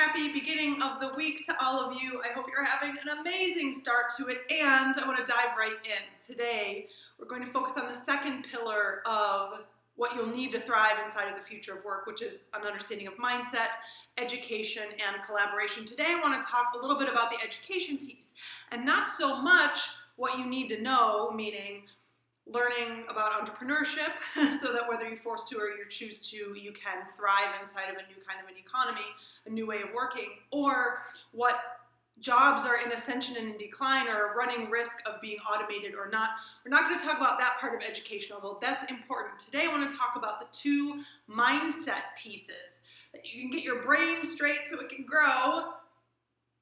happy beginning of the week to all of you. I hope you're having an amazing start to it, and I want to dive right in. Today, we're going to focus on the second pillar of what you'll need to thrive inside of the future of work, which is an understanding of mindset, education, and collaboration. Today, I want to talk a little bit about the education piece, and not so much what you need to know, meaning learning about entrepreneurship so that whether you force to or you choose to, you can thrive inside of a new kind of an economy, a new way of working, or what jobs are in ascension and in decline or running risk of being automated or not. We're not going to talk about that part of education, although that's important. Today I want to talk about the two mindset pieces that you can get your brain straight so it can grow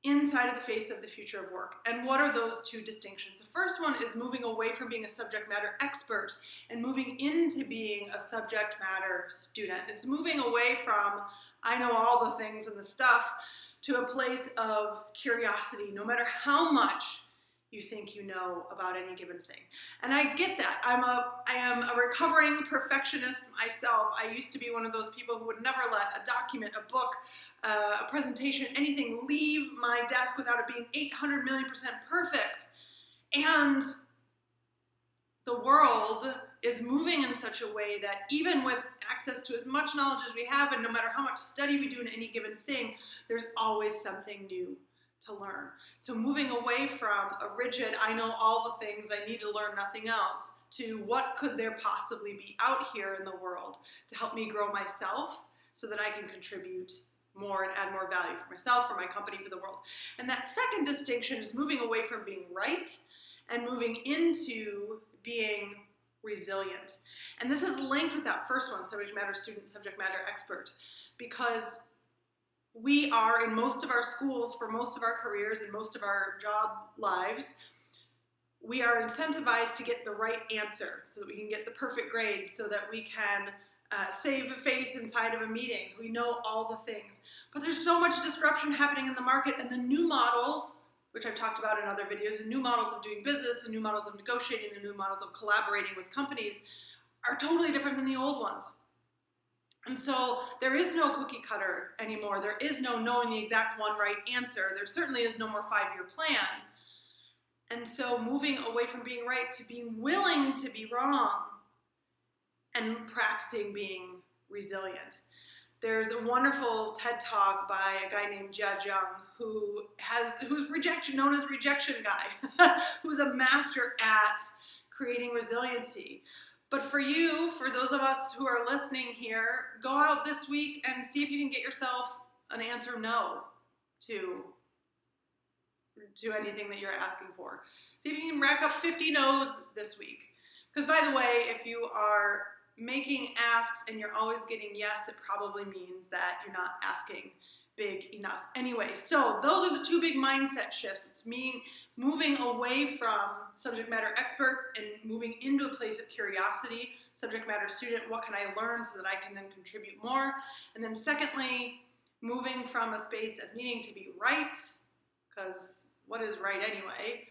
inside of the face of the future of work. And what are those two distinctions? The first one is moving away from being a subject matter expert and moving into being a subject matter student. It's moving away from, I know all the things and the stuff, to a place of curiosity, no matter how much you think you know about any given thing. And I get that. I am a recovering perfectionist myself. I used to be one of those people who would never let a document, a book, a presentation, anything leave my desk without it being 800 million% perfect. And the world is moving in such a way that even with access to as much knowledge as we have, and no matter how much study we do in any given thing, there's always something new to learn. So moving away from a rigid, I know all the things, I need to learn nothing else, to what could there possibly be out here in the world to help me grow myself so that I can contribute more and add more value for myself, for my company, for the world. And that second distinction is moving away from being right and moving into being resilient. And this is linked with that first one, subject matter student, subject matter expert, because we are in most of our schools, for most of our careers and most of our job lives, we are incentivized to get the right answer so that we can get the perfect grade, so that we can save a face inside of a meeting. We know all the things. But there's so much disruption happening in the market, and the new models, which I've talked about in other videos, the new models of doing business, the new models of negotiating, the new models of collaborating with companies are totally different than the old ones. And so there is no cookie cutter anymore. There is no knowing the exact one right answer. There certainly is no more 5-year plan. And so moving away from being right to being willing to be wrong and practicing being resilient. There's a wonderful TED Talk by a guy named Jia Jiang who's known as Rejection Guy, who's a master at creating resiliency. But for you, for those of us who are listening here, go out this week and see if you can get yourself an answer no to anything that you're asking for. See if you can rack up 50 no's this week. Because by the way, if you are making asks and you're always getting yes, it probably means that you're not asking big enough. Anyway, so those are the two big mindset shifts. It's me moving away from subject matter expert and moving into a place of curiosity, subject matter student, what can I learn so that I can then contribute more? And then secondly, moving from a space of needing to be right, because what is right anyway?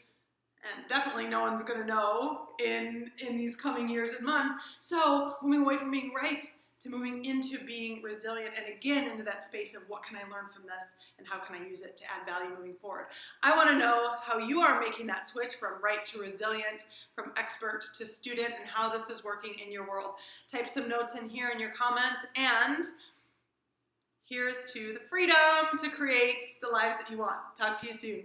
And definitely no one's going to know in these coming years and months. So moving away from being right to moving into being resilient, and again into that space of what can I learn from this and how can I use it to add value moving forward. I want to know how you are making that switch from right to resilient, from expert to student, and how this is working in your world. Type some notes in here in your comments, and here's to the freedom to create the lives that you want. Talk to you soon.